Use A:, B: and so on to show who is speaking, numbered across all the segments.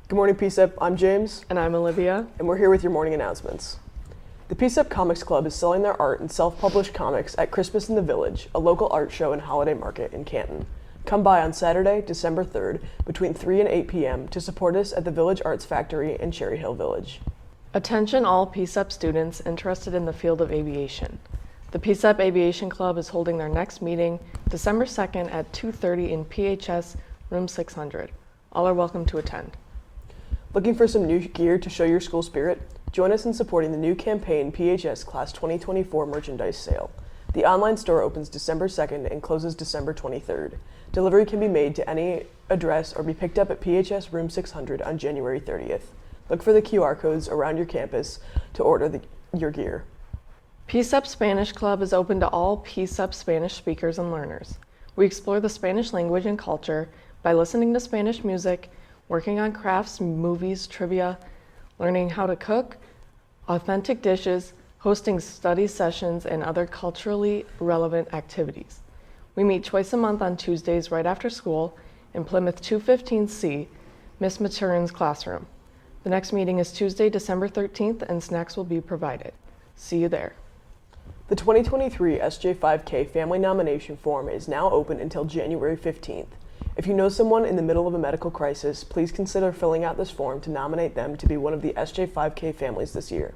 A: Good morning, PCEP. I'm James.
B: And I'm Olivia.
A: And we're here with your morning announcements. The PCEP Comics Club is selling their art and self-published comics at Christmas in the Village, a local art show and holiday market in Canton. Come by on Saturday, December 3rd, between 3 and 8 p.m. to support us at the Village Arts Factory in Cherry Hill Village.
B: Attention all PCEP students interested in the field of aviation. The PCEP Aviation Club is holding their next meeting December 2nd at 2:30 in PHS room 600. All are welcome to attend.
A: Looking for some new gear to show your school spirit? Join us in supporting the new campaign PHS Class 2024 merchandise sale. The online store opens December 2nd and closes December 23rd. Delivery can be made to any address or be picked up at PHS room 600 on January 30th. Look for the QR codes around your campus to order your gear.
B: PCEP Spanish Club is open to all PCEP Spanish speakers and learners. We explore the Spanish language and culture by listening to Spanish music, working on crafts, movies, trivia, learning how to cook, authentic dishes, hosting study sessions, and other culturally relevant activities. We meet twice a month on Tuesdays right after school in Plymouth 215C, Miss Maturin's classroom. The next meeting is Tuesday, December 13th, and snacks will be provided. See you there.
A: The 2023 SJ5K Family Nomination Form is now open until January 15th. If you know someone in the middle of a medical crisis, please consider filling out this form to nominate them to be one of the SJ5K families this year.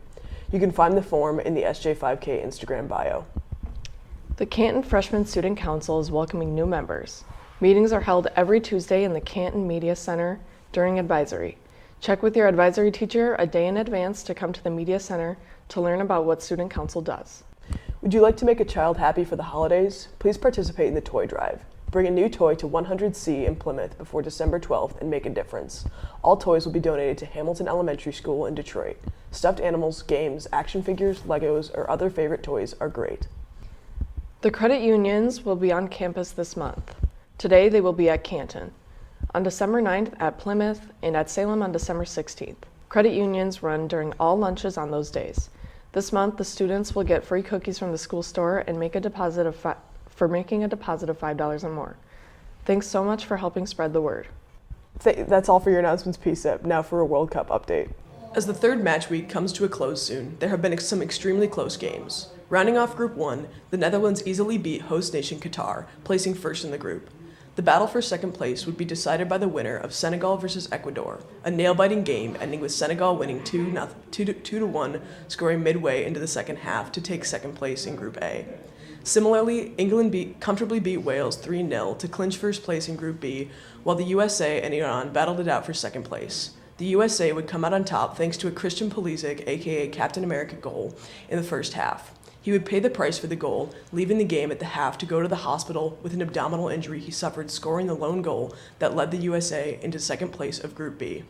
A: You can find the form in the SJ5K Instagram bio.
B: The Canton Freshman Student Council is welcoming new members. Meetings are held every Tuesday in the Canton Media Center during advisory. Check with your advisory teacher a day in advance to come to the Media Center to learn about what Student Council does.
A: Would you like to make a child happy for the holidays? Please participate in the toy drive. Bring a new toy to 100C in Plymouth before December 12th and make a difference. All toys will be donated to Hamilton Elementary School in Detroit. Stuffed animals, games, action figures, Legos, or other favorite toys are great.
B: The credit unions will be on campus this month. Today they will be at Canton. On December 9th at Plymouth and at Salem on December 16th. Credit unions run during all lunches on those days. This month the students will get free cookies from the school store and make a deposit of $5 or more. Thanks so much for helping spread the word.
A: That's all for your announcements, PCEP. Now for a World Cup update. As the third match week comes to a close soon, there have been some extremely close games. Rounding off Group 1, the Netherlands easily beat host nation Qatar, placing first in the group. The battle for second place would be decided by the winner of Senegal versus Ecuador, a nail-biting game ending with Senegal winning 2-1, scoring midway into the second half to take second place in Group A. Similarly, England comfortably beat Wales 3-0 to clinch first place in Group B, while the USA and Iran battled it out for second place. The USA would come out on top thanks to a Christian Pulisic, aka Captain America, goal in the first half. He would pay the price for the goal, leaving the game at the half to go to the hospital with an abdominal injury he suffered, scoring the lone goal that led the USA into second place of Group B.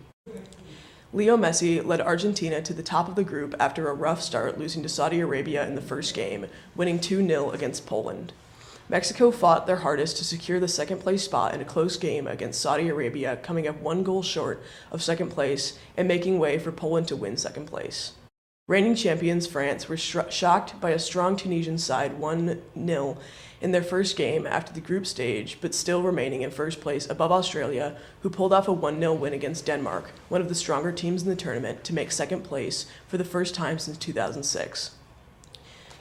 A: Leo Messi led Argentina to the top of the group after a rough start, losing to Saudi Arabia in the first game, winning 2-0 against Poland. Mexico fought their hardest to secure the second place spot in a close game against Saudi Arabia, coming up one goal short of second place and making way for Poland to win second place. Reigning champions France were shocked by a strong Tunisian side 1-0 in their first game after the group stage, but still remaining in first place above Australia, who pulled off a 1-0 win against Denmark, one of the stronger teams in the tournament, to make second place for the first time since 2006.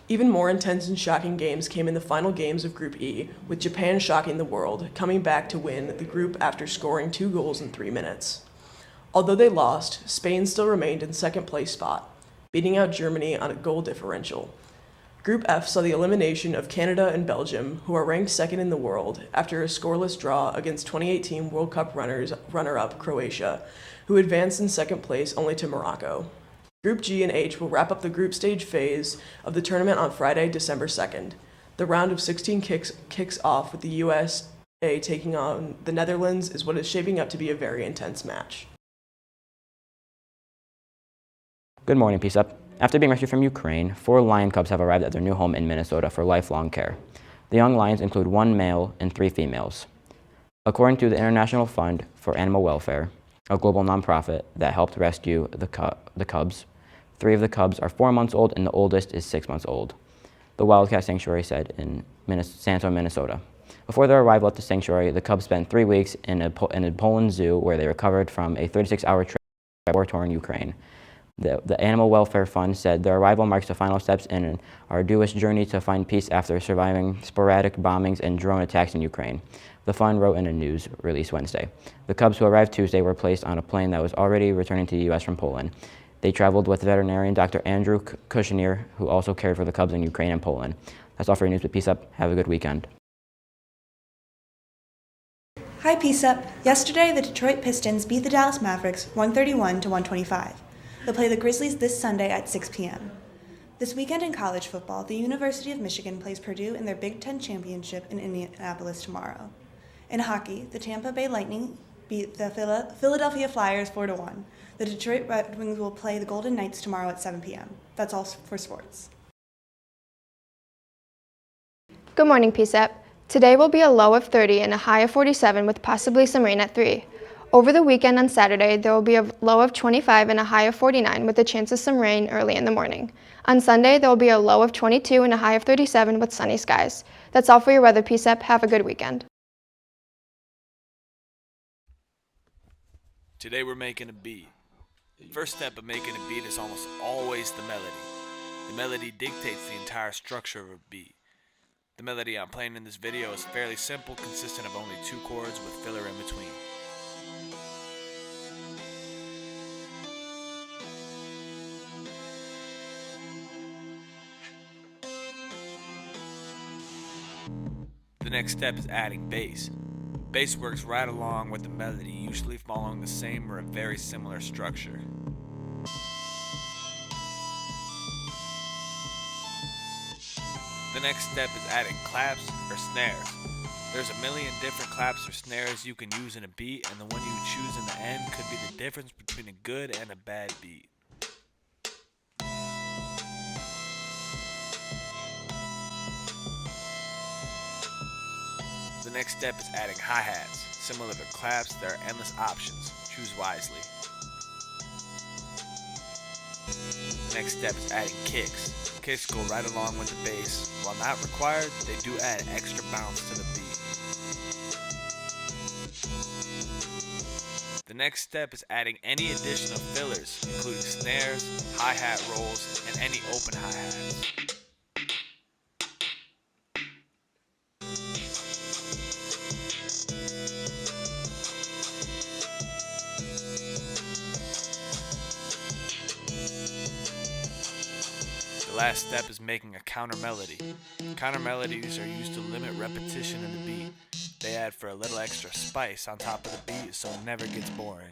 A: Even more intense and shocking games came in the final games of Group E, with Japan shocking the world, coming back to win the group after scoring 2 goals in 3 minutes. Although they lost, Spain still remained in second place spot, beating out Germany on a goal differential. Group F saw the elimination of Canada and Belgium, who are ranked second in the world, after a scoreless draw against 2018 World Cup runner-up Croatia, who advanced in second place only to Morocco. Group G and H will wrap up the group stage phase of the tournament on Friday, December 2nd. The round of 16 kicks off with the USA taking on the Netherlands is what is shaping up to be a very intense match.
C: Good morning, PCEP. After being rescued from Ukraine, 4 lion cubs have arrived at their new home in Minnesota for lifelong care. The young lions include 1 male and 3 females. According to the International Fund for Animal Welfare, a global nonprofit that helped rescue the cubs, 3 of the cubs are 4 months old and the oldest is 6 months old, the Wildcat Sanctuary said in San Antonio, Minnesota. Before their arrival at the sanctuary, the Cubs spent 3 weeks in a Poland zoo where they recovered from a 36-hour trip to war-torn Ukraine. The Animal Welfare Fund said their arrival marks the final steps in an arduous journey to find peace after surviving sporadic bombings and drone attacks in Ukraine. The fund wrote in a news release Wednesday. The Cubs, who arrived Tuesday, were placed on a plane that was already returning to the U.S. from Poland. They traveled with veterinarian Dr. Andrew Kushner, who also cared for the Cubs in Ukraine and Poland. That's all for your news with PCEP. Have a good weekend.
D: Hi PCEP. Yesterday, the Detroit Pistons beat the Dallas Mavericks 131-125. They'll play the Grizzlies this Sunday at 6 p.m. This weekend in college football, the University of Michigan plays Purdue in their Big Ten championship in Indianapolis tomorrow. In hockey, the Tampa Bay Lightning beat the Philadelphia Flyers 4-1. The Detroit Red Wings will play the Golden Knights tomorrow at 7 p.m. That's all for sports.
E: Good morning, PCEP. Today will be a low of 30 and a high of 47 with possibly some rain at 3. Over the weekend on Saturday, there will be a low of 25 and a high of 49 with a chance of some rain early in the morning. On Sunday, there will be a low of 22 and a high of 37 with sunny skies. That's all for your weather, PCEP. Have a good weekend.
F: Today we're making a beat. The first step of making a beat is almost always the melody. The melody dictates the entire structure of a beat. The melody I'm playing in this video is fairly simple, consisting of only 2 chords with filler in between. The next step is adding bass. Bass works right along with the melody, usually following the same or a very similar structure. The next step is adding claps or snares. There's a million different claps or snares you can use in a beat, and the one you choose in the end could be the difference between a good and a bad beat. The next step is adding hi-hats. Similar to claps, there are endless options. Choose wisely. The next step is adding kicks. Kicks go right along with the bass. While not required, they do add extra bounce to the beat. The next step is adding any additional fillers, including snares, hi-hat rolls, and any open hi-hats. The last step is making a counter melody. Counter melodies are used to limit repetition in the beat. They add for a little extra spice on top of the beat so it never gets boring.